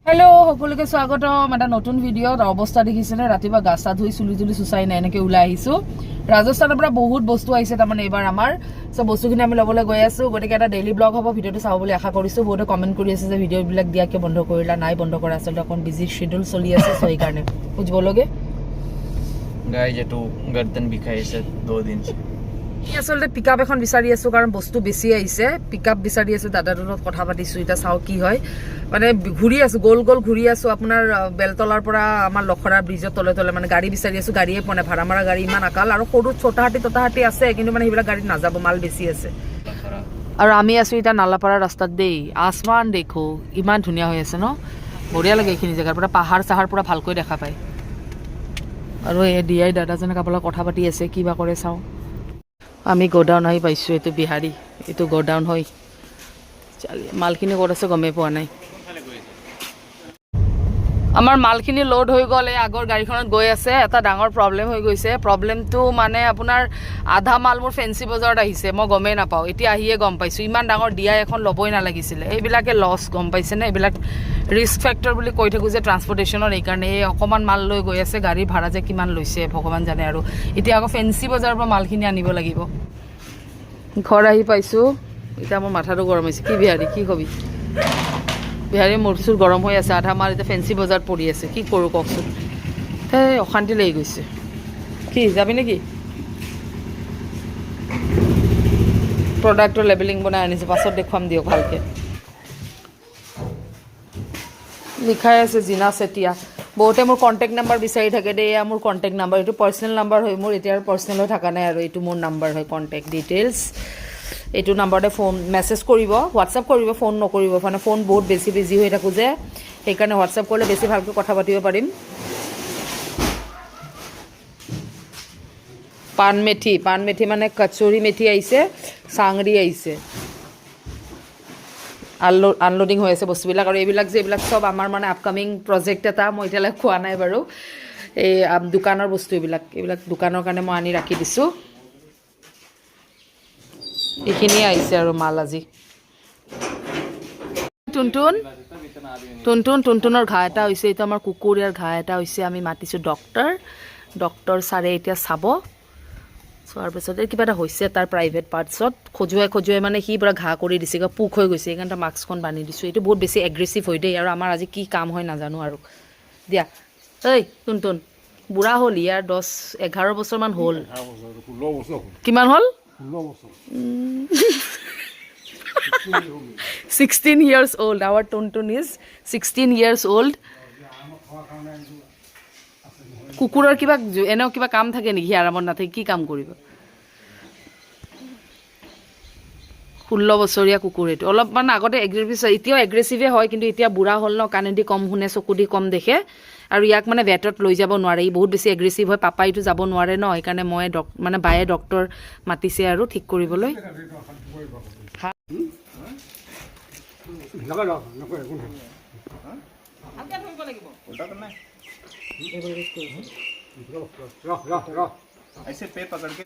Hello সকলোকে স্বাগতম এটা নতুন ভিডিঅ'ত অৱস্থা দেখিছেনে ৰাতিপুৱা গাছা ধুই চুলি তুলি সুচাই নাই এনেকৈ ওলাই আহিছো ৰাজস্থানৰ পৰা বহুত বস্তু আহিছে তাৰমানে এবাৰ আমাৰ সব বস্তুখিনি আমি ল'বলৈ গৈ আছো গতিকে এটা ডেইলি ব্লগ হ'ব ভিডিঅ'টো চাব বুলি আশা কৰিছো বহুতে কমেন্ট কৰি আছে যে ভিডিঅ'বিলাক দিয়া কিয় বন্ধ কৰিলা নাই বন্ধ কৰা আচলতে অকণ বিজি শিডিউল চলি আছে সো এই কাৰণে कुछ बोलोगे गाइस ये तो गर्दन बिखाई से 2 दिन से আসলে পিকআপ এখন বিচাৰি আছো কাৰণ বস্তু বেছি আহিছে পিকআপ বিচাৰি আছো দাদাৰ লগত কথা পাতিছো এটা চাও কি হয় মানে ঘুৰি আছো গোল গোল ঘুৰি আছো আপোনাৰ বেলতলাৰ পৰা আমাৰ লখৰা ব্ৰিজৰ তলে তলে মানে গাড়ী বিচাৰি আছো গাড়ীয়ে পনে ভাড়া মাৰা গাড়ী ইমান আকাল আৰু সৰু ছোটাহাটি ততাহাটি আছে কিন্তু মানে সেইবিলাক গাড়ীত নাযাব মাল বেছি আছে আৰু আমি আছো এটা নালাপাৰা ৰাস্তাত দেই আসমান দেখো ইমান ধুনীয়া হৈ আছে ন বঢ়িয়া লাগে এইখিনি জেগাৰ পৰা পাহাৰ চাহাৰ পুৰা ভালকৈ দেখা পায় আৰু এই ডিআই দাদাজনে কাপলা কথা পাতি আছে কিবা কৰে চাও আমি গোডাউন আহি পাইছো এটো বিহাৰী এটো গোডাউন হয় চালি মালখিনি ক'ত আছে গমে পোৱা নাই আমাৰ মালখিনি লোড হৈ গ'ল এই আগৰ গাড়ীখনত গৈ আছে এটা ডাঙৰ প্ৰবলেম হৈ গৈছে প্ৰবলেমটো মানে আপোনাৰ আধা মাল মোৰ ফেন্সি বজাৰত আহিছে মই গমে নাপাও এতিয়া আহিয়ে গম পাইছো ইমান ডাঙৰ ডিআই এখন ল'বই নালাগিছিলে এইবিলাকে লছ গম পাইছে নে এইবিলাক ৰিস্ক ফেক্টৰ বুলি কৈ থাকো যে ট্ৰান্সপোৰ্টেশনৰ এই কাৰণে অকমান মাল লৈ গৈ আছে গাড়ী ভাড়া যে কিমান লৈছে ভগৱান জানে আৰু এতিয়া আকৌ ফেন্সি বজাৰৰ পৰা মালখিনি আনিব লাগিব ঘৰ আহি পাইছো এতিয়া মোৰ মাথাটো গৰম হৈছে কি বিহাৰী কি কবি বিহাৰী মূৰচুৰ গৰম হৈ আছে আধা মাল এতিয়া ফেন্সি বজাৰত পৰি আছে কি কৰোঁ কওকচোন এই অশান্তি লাগি গৈছে কি যাবি নেকি প্ৰডাক্টৰ লেবেলিং বনাই আনিছে পাছত দেখুৱাম দিয়ক ভালকৈ লিখাই আছে জিনা চেতিয়া বহুতে মোৰ কণ্টেক্ট নাম্বাৰ বিচাৰি থাকে দে এয়া মোৰ কণ্টেক্ট নাম্বাৰ এইটো পাৰ্চনেল নাম্বাৰ হয় মোৰ এতিয়া পাৰ্চনেল হৈ থকা নাই আৰু এইটো মোৰ নাম্বাৰ হয় কণ্টেক্ট ডিটেইলছ এইটো নাম্বাৰতে ফোন মেছেজ কৰিব হোৱাটছআপ কৰিব ফোন নকৰিব মানে ফোন বহুত বেছি বিজি হৈ থাকোঁ যে সেইকাৰণে হোৱাটছআপ কৰিলে বেছি ভালকৈ কথা পাতিব পাৰিম পান মেথি মানে কচুৰি মেথি আহিছে চাংৰি আহিছে আনলোডিং হৈ আছে বস্তুবিলাক আৰু এইবিলাক যে এইবিলাক চব আমাৰ মানে আপকামিং প্ৰজেক্ট এটা মই এতিয়ালৈ খোৱা নাই বাৰু এই দোকানৰ বস্তু এইবিলাক দোকানৰ কাৰণে মই আনি ৰাখি দিছোঁ এইখিনিয়ে আহিছে আৰু মাল আজি টুনটুনৰ ঘাঁ এটা হৈছে এইটো আমাৰ কুকুৰীয়াৰ ঘাঁ এটা হৈছে আমি মাতিছোঁ ডক্টৰ ছাৰে এতিয়া চাব চোৱাৰ পিছত কিবা এটা হৈছে তাৰ প্ৰাইভেট পাৰ্টছত খজুৱাই মানে সি পুৰা ঘাঁ কৰি দিছে পোক হৈ গৈছে সেইকাৰণে মাস্কখন বান্ধি দিছোঁ এইটো বহুত বেছি এগ্ৰেছিভ হৈ দেই আৰু আমাৰ আজি কি কাম হয় নাজানো আৰু দিয়া ঐ টুনটুন বুঢ়া হ'ল ইয়াৰ 10-11 বছৰমান হ'ল কিমান হ'ল 16 years old our Tuntun is 16 years old কুকুৰৰ কিবা এনেও কিবা কাম থাকে নেকি আৰামত নাথাকে কি কাম কৰিব 16 বছৰীয়া কুকুৰ এইটো অলপমান আগতে এতিয়াও এগ্ৰেছিভে হয় কিন্তু এতিয়া বুঢ়া হ'ল ন কাণেদি কম শুনে চকু দি কম দেখে আৰু ইয়াক মানে ভেটত লৈ যাব নোৱাৰে ই বহুত বেছি এগ্ৰেছিভ হয় পাপাইটো যাব নোৱাৰে ন সেইকাৰণে মই মানে বায়ে ডক্টৰ মাতিছে আৰু ঠিক কৰিবলৈ ऐसे पे पकड़ के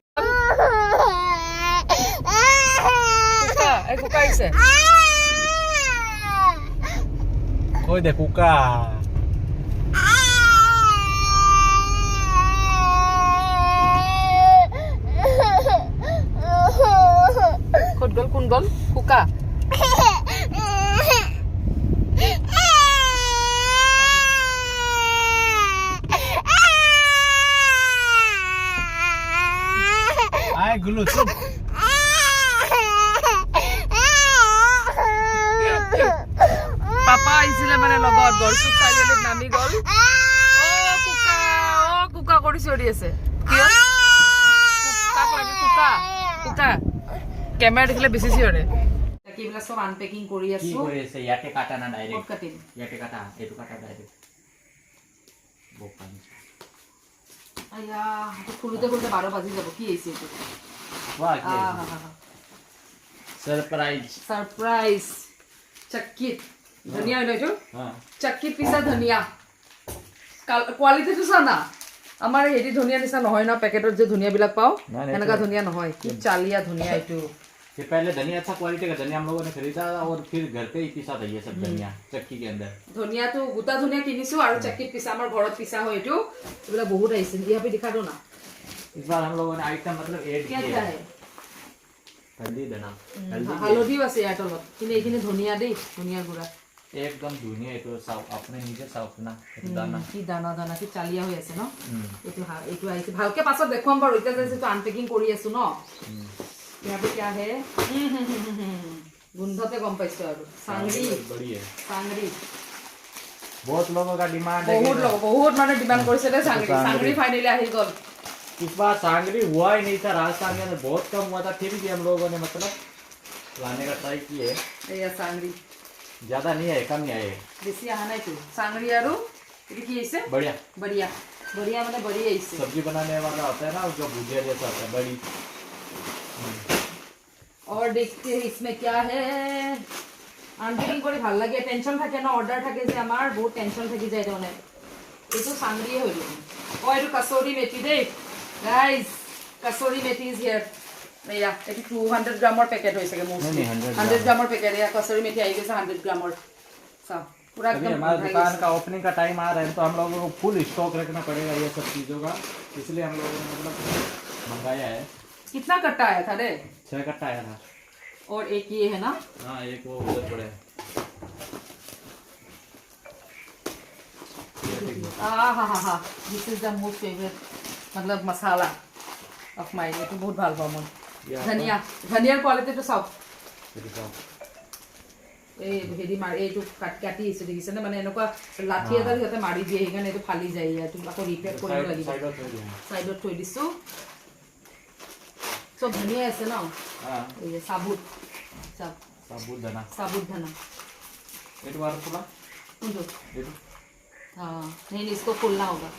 कोई दे कुका ক'ত গ'ল কোন গ'ল কুকা आए गुल्लू चुप পাপা আহিছিলে মানে লগত গড়চুক চাৰিআলিত নামি গ'ল কুকা কৰি চিঞৰি আছে কিয় কুকা কেমেৰা দেখিলে বেছি চিঞৰে এইবিলাক চব আনপেকিং কৰি আছো কি কৰি আছে ইয়াতে কাটা না ডাইৰেক্ট ক'ত কাটিম ইয়াতে কাটা এটো কাটা ডাইৰেক্ট বোকান আয়া খুলুতে 12 বাজি যাব কি হৈছে এইটো वाह सरप्राइज चक्कीत धनिया नयतो हां चक्कीत पिसा धनिया क्वालिटी तो साना আমাৰ হেৰি ধনিয়া নিচিনা নহয় না পেকেটত যে ধনিয়া বিলাক পাও এনেকা ধনিয়া নহয় কি চালিয়া ধনিয়া এইটো कि पहले धनिया अच्छा क्वालिटी का धनिया हम लोगों ने खरीदा और फिर घर पे ही पिसा था ये सब धनिया चक्की के अंदर। ধনিয়াটো গোটা ধনিয়া কিনিছো আৰু চক্কিত পিছা আমাৰ ঘৰত পিছা হয় এইটো এইবিলাক বহুত আহিছে यहाँ पे दिखा दो ना इस बार हम लोगों ने आइटम मतलब ऐड क्या किया है हल्दी धना হালধিও আছে ইয়াৰ তলত কিন্তু এইখিনি ধনিয়া দেই ধনিয়াৰ গুড়া एकदम धुनिया तो साफ अपने नीचे साफ ना दाना কি দানা দানা কি চালিয়া হৈ আছে ন এইটো এইটো আহিছে ভালকে পাছত দেখুৱাম বাৰু এতিয়া যে এইটো আনপেকিং কৰি আছো ন यहाँ पे क्या है गुंधते गम पाइছো আৰু सांगरी बढ़िया सांगरी बहुत लोगों का डिमांड है बहुत माने डिमांड কৰিছে দে सांगरी सांगरी फाइनली आহি गल इस बार सांगरी हुआ ही नहीं था राजस्थान के अंदर बहुत कम हुआ था फिर भी हम लोगों ने मतलब लाने का ट्राई किए এয়া सांगरी ज्यादा नहीं है कम ही आए বেছি আহা নাই তো सांगरी আৰু এটো কি আছে बढ़िया बढ़िया बढ़िया মানে बड़ी আহিছে सब्जी बनाने वाला होता है ना जो भुजिया जैसा होता है बड़ी और देखते हैं इसमें क्या है আনপেকিং কৰি ভাল লাগে টেনশন থাকে না অর্ডার থাকে যে আমার বহুত টেনশন থাকি যায় মানে এইটো सांगरीয়ে হইল ও এইটো কাসুরি মেথি দে গাইস কাসুরি মেথি ইজ হিয়ার এয়া এটো 200 গ্ৰামৰ পেকেট হৈছে কে মোস্টলি 100 গ্ৰামৰ পেকেট এয়া কাসুৰি মেথি আই গৈছে 100 গ্ৰামৰ सब पूरा अभी एकदम हमारा दुकान का ओपनिंग का टाइम आ रहा है तो हम लोगों को फुल स्टॉक रखना पड़ेगा ये सब चीज़ों का इसलिए हम लोगों ने मतलब मंगाया है कितना कट्टा आया था रे 6 कट्टा आया था और एक ये है ना हाँ एक वो उधर पड़े हा this is the most favourite मतलब मसाला ऑफ माइन ये तो बहुत ভাল পাওঁ মই ধনিয়া ধনিয়াৰ কোৱালিটিটো চাওক এই হেৰি মাৰি এইটো কাটি আছে দেখিছেনে মানে এনেকুৱা লাঠি এডাল সিহঁতে মাৰি দিয়ে সেইকাৰণে এইটো ফালি যায় এইটো আকৌ ৰিপেয়াৰ কৰিব লাগিব সাইডত থৈ দিছো সব ধনিয়া আছে ন এই সাবুত साबुत धना साबुत धना एक बार खुला उनको ये तो हाँ नहीं इसको खोलना होगा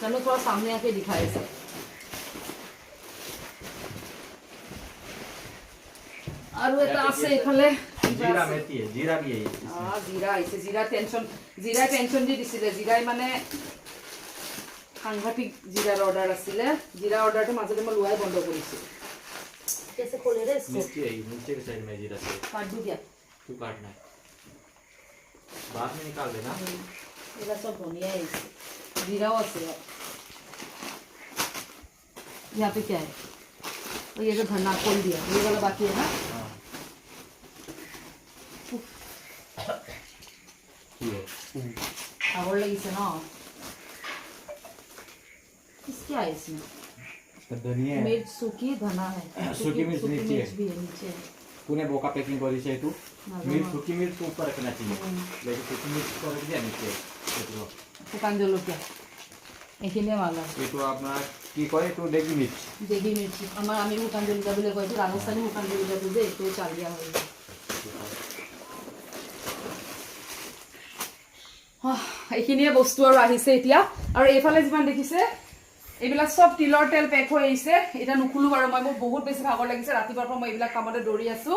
चलो थोड़ा सामने आके दिखाए इसे और वो तो आपसे इखले जीरा मेथी है जीरा भी है ये हाँ जीरा इसे जीरा टेंशन दी दिसिले जीरा माने সাংঘাতিক জিরার অর্ডার আসলে জিরা অর্ডারটা মাঝে মই লুয়াই বন্ধ কৰিছো कैसे खोले रे इसको नीचे के साइड में जीरा से काट दूं क्या तू काटना है बाद में निकाल देना ये सब धनिया है जीरा और से यहाँ पे क्या है और ये जो धनिया खोल दिया ये वाला बाकी है ना आवड़ लगी से ना क्या है इसमें धनिया मिर्च सूखी धना है सूखी मिर्च नीचे भी है नीचे तूने बोका पैकिंग करी से तू मिर्च सूखी मिर्च को ऊपर रखना चाहिए लेकिन सूखी मिर्च को रख दिया नीचे শুকান জলকীয়া এইখিনি মালা এইটো আপোনাৰ কি কয় এইটো দেগি মিৰ্চ আমাৰ আমি শুকান জলকীয়া বুলি কয় এইটো ৰাজস্থানী শুকান জলকীয়াটো যে এইটো চালিয়া হয় এইখিনিয়ে বস্তু আৰু আহিছে এতিয়া আৰু এইফালে যিমান দেখিছে এইবিলাক সব তিলৰ তেল পেক হৈ আহিছে এটা নুখুলো বাৰু মই মোৰ বহুত বেছি ভাগৰ লাগিছে ৰাতিপুৱাৰ পৰা মই এইবিলাক কামতে দৌৰি আছো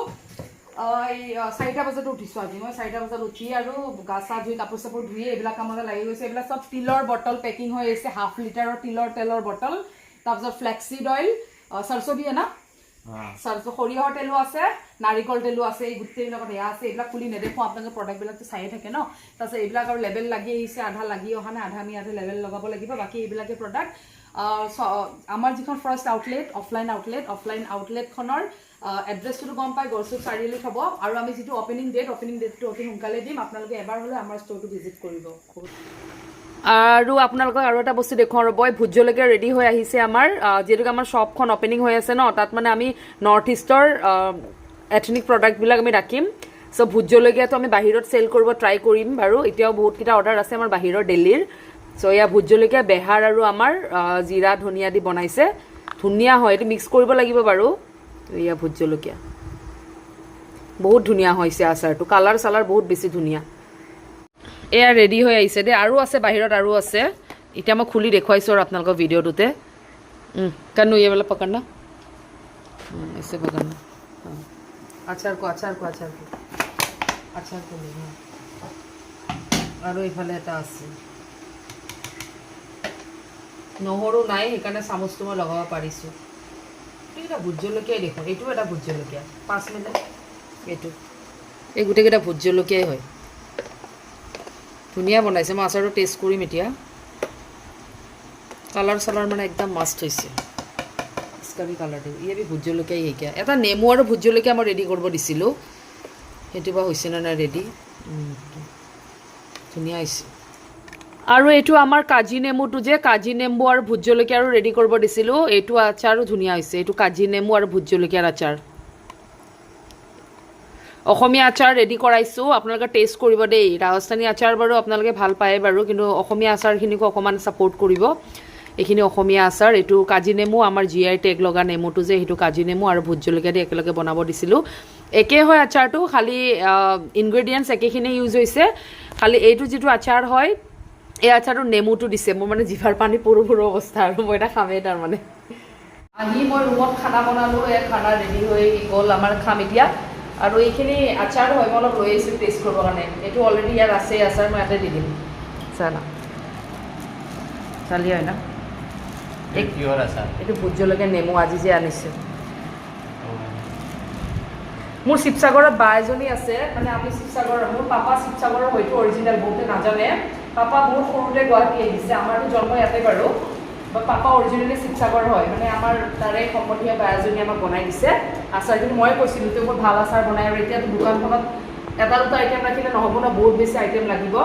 4টা বজাত উঠিছো আজি মই 4টা বজাত উঠি আৰু গা চা ধুই কাপোৰ চাপোৰ ধুই এইবিলাক কামতে লাগি গৈছে এইবিলাক সব তিলৰ বটল পেকিং হৈ আছে হাফ লিটাৰৰ তিলৰ তেলৰ বটল তাৰপিছত ফ্লেক্সিড অইল सरसों भी है ना सरसों সৰিয়হৰ তেলো আছে নাৰিকল তেলো আছে এই গুটেইবিলাকত এয়া আছে এইবিলাক খুলি নেদেখো আপোনালোকে প্ৰডাক্টবিলাক চাইয়ে থাকে ন তাৰপিছত এইবিলাক আৰু লেবেল লাগি আহিছে আধা লাগি অহা নাই আধা আমি আধা লেবেল লগাব লাগিব বাকি এইবিলাকে প্ৰডাক্ট আমাৰ যিখন ফাৰ্ষ্ট আউটলেট অফলাইন আউটলেটখনৰ এড্ৰেছটো গম পাই গড়চুক চাৰিআলিত হ'ব আৰু আমি যিটো অপেনিং ডেটটো অতি সোনকালে দিম আপোনালোকে এবাৰ হ'লে আমাৰ ষ্টৰটো ভিজিট কৰিব আৰু আপোনালোকক আৰু এটা বস্তু দেখুৱাও ৰ'ব ভোট জলকীয়া ৰেডি হৈ আহিছে আমাৰ যেহেতু আমাৰ শ্বপখন অপেনিং হৈ আছে ন তাত মানে আমি নৰ্থ ইষ্টৰ এথনিক প্ৰডাক্টবিলাক আমি ৰাখিম চ' ভোট জলকীয়াটো আমি বাহিৰত চেল কৰিব ট্ৰাই কৰিম বাৰু এতিয়াও বহুতকেইটা অৰ্ডাৰ আছে আমাৰ বাহিৰৰ দিল্লীৰ চ' এয়া ভোট জলকীয়া বেহাৰ আৰু আমাৰ জিৰা ধনিয়া দি বনাইছে ধুনীয়া হয় এইটো মিক্স কৰিব লাগিব বাৰু এয়া ভোট জলকীয়া বহুত ধুনীয়া হৈছে আচাৰটো কালাৰ চালাৰ বহুত বেছি ধুনীয়া এয়া ৰেডি হৈ আহিছে দে আৰু আছে বাহিৰত আৰু আছে এতিয়া মই খুলি দেখুৱাইছো আৰু আপোনালোকৰ ভিডিঅ'টোতে কানু ये वाला पकड़ना ऐसे पकड़ना আচাৰ কো আৰু ইফালে এটা আছে নহৰু নাই সেইকাৰণে চামুচটো মই লগাব পাৰিছো গোটেইকেইটা ভোট জলকীয়াই দেখোন, এইটো এটা ভোট জলকীয়া 5 মিনিট, এইটো এই গোটেইকেইটা ভোট জলকীয়াই হয়। ধুনীয়া বনাইছে, মই আচাৰটো টেষ্ট কৰিম এতিয়া। কালাৰ চালাৰ মানে একদম মাষ্ট হৈছে, স্কাবি কালাৰটো। ইয়াবি ভোট জলকীয়াই সেইকা এটা নেমু আৰু ভোট জলকীয়া মই ৰেডি কৰিব দিছিলোঁ, সেইটো বা হৈছে নে নাই ৰেডি। ধুনীয়া হৈছে। আৰু এইটো আমাৰ কাজি নেমুটো যে, কাজি নেমু আৰু ভোট জলকীয়া আৰু ৰেডি কৰিব দিছিলোঁ, এইটো আচাৰো ধুনীয়া হৈছে। এইটো কাজি নেমু আৰু ভোট জলকীয়াৰ আচাৰ, অসমীয়া আচাৰ ৰেডি কৰাইছোঁ, আপোনালোকে টেষ্ট কৰিব দেই। ৰাজস্থানী আচাৰ বাৰু আপোনালোকে ভাল পায় বাৰু, কিন্তু অসমীয়া আচাৰখিনিকো অকণমান ছাপোৰ্ট কৰিব। এইখিনি অসমীয়া আচাৰ। এইটো কাজি নেমু, আমাৰ GI টেগ লগা নেমুটো যে, সেইটো কাজি নেমু আৰু ভোট জলকীয়া দি একেলগে বনাব দিছিলোঁ। একেই হয় আচাৰটো, খালি ইনগ্ৰেডিয়েণ্টছ একেখিনি ইউজ হৈছে, খালি এইটো যিটো আচাৰ হয়, এই আচাৰটো নেমুটো দিছে। মোৰ মানে জিভাৰ পানী পৰো পৰো অৱস্থা, আৰু মই এটা খামেই তাৰমানে। আহি মই ৰুমত খানা বনালোঁ, এই খানা ৰেডি হৈ গ'ল, আমাৰ খাম এতিয়া। আৰু এইখিনি আচাৰ হয়, মই অলপ লৈ আহিছোঁ টেষ্ট কৰিবৰ কাৰণে। এইটো অলৰেডি ইয়াত আছে আচাৰ, মই ইয়াতে দি দিম। চালা চালি হয় না, এইটো ভোট জলকীয়া নেমু আজি যে আনিছোঁ। মোৰ শিৱসাগৰত বা এজনী আছে, মানে আমি শিৱসাগৰ, মোৰ পাপা শিৱসাগৰৰ হয়তো অৰিজিনেল, বহুতে নাজানে। পাপা বহুত সৰুতে গুৱাহাটী আহিছে, আমাৰতো জন্ম ইয়াতে বাৰু, বাট পাপা অৰিজিনেলি শিৱসাগৰ হয়। মানে আমাৰ তাৰে সম্বন্ধীয় বা এজনী আমাক বনাই দিছে আচাৰ। কিন্তু মই কৈছিলোঁ তেওঁ বহুত ভাল আচাৰ বনায়, আৰু এতিয়াতো দোকানখনত এটা দুটা আইটেম ৰাখিলে নহ'ব ন, বহুত বেছি আইটেম লাগিব।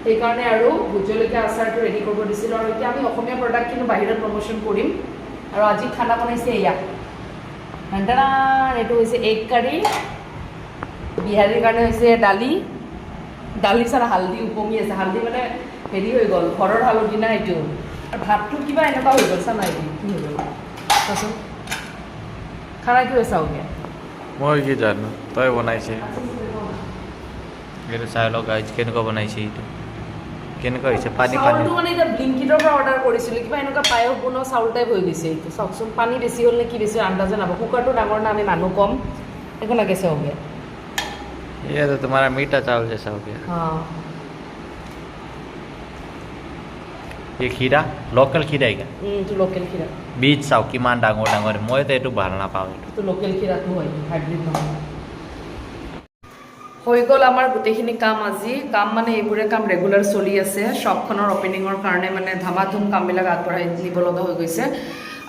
সেইকাৰণে আৰু ভোট জলকীয়া আচাৰটো ৰেডি কৰিব দিছিলোঁ। আৰু এতিয়া আমি অসমীয়া প্ৰডাক্টখিনি বাহিৰত প্ৰমোশ্যন কৰিম। আৰু আজি খানা বনাইছে এয়া এইটো হৈছে এগ কাৰী, বিহাৰীৰ কাৰণে হৈছে দালি, দালি চাৰা হালধি উপমি আছে, হালধি মানে হেৰি হৈ গ'ল, ঘৰৰ হালধি না এইটো। আৰু ভাতটো কিবা এনেকুৱা হৈ গ'ল, চা নাই কি হৈ গ'ল চাচোন, খানা কি হৈ চাওঁগে। মই কি জানো, তই বনাইছে এইটো চাই লওক গাইজ, কেনেকুৱা বনাইছে এইটো, কেনেকুৱা হৈছে। পানী পানী চাউলটো মানে এতিয়া ব্লিংকিটৰ পৰা অৰ্ডাৰ কৰিছিলোঁ, কিবা এনেকুৱা পায়স বনোৱা চাউল টাইপ হৈ গৈছে এইটো। চাওকচোন, পানী বেছি হ'ল নে কি বেছি আন্দাজে নাপাব। কুকাৰটো ডাঙৰ না, আমি মানুহ কম, একো লাগে চাওঁগে। ये तो तुम्हारा मीठा चावल जैसा हो गया। हाँ, ये खीरा लोकल खीरा है क्या? এইটো লোকেল খীৰা, বীজ চাও কিমান ডাঙৰ ডাঙৰ, মইতো এইটো ভাল নাপাওঁ। এইটো লোকেল খীৰাটো হয়, হাইব্ৰিড নহয়। হৈ গ'ল আমাৰ গোটেইখিনি কাম আজি। কাম মানে এইবোৰে কাম ৰেগুলাৰ চলি আছে। শ্বপখনৰ অপেনিঙৰ কাৰণে মানে ধামাধুম কামবিলাক আগবঢ়াই নিব লগা হৈ গৈছে।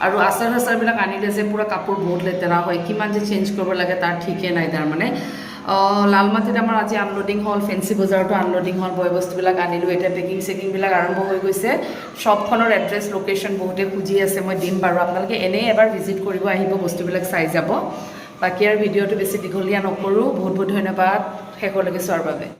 আৰু আচাৰ চাচাৰবিলাক আনিলে যে পূৰা কাপোৰ বহুত লেতেৰা হয়, কিমান যে চেঞ্জ কৰিব লাগে তাৰ ঠিকেই নাই তাৰমানে। লালমাটিত আমাৰ আজি আনলোডিং হ'ল, ফেঞ্চি বজাৰতো আনলোডিং হ'ল, বয় বস্তুবিলাক আনিলোঁ। এতিয়া পেকিং চেকিংবিলাক আৰম্ভ হৈ গৈছে। শ্বপখনৰ এড্ৰেছ লোকেশ্যন বহুতে খুজি আছে, মই দিম বাৰু। আপোনালোকে এনেই এবাৰ ভিজিট কৰিব আহিব, বস্তুবিলাক চাই যাব। বাকী আৰু ভিডিঅ'টো বেছি দীঘলীয়া নকৰোঁ। বহুত বহুত ধন্যবাদ শেষলৈকে চোৱাৰ বাবে।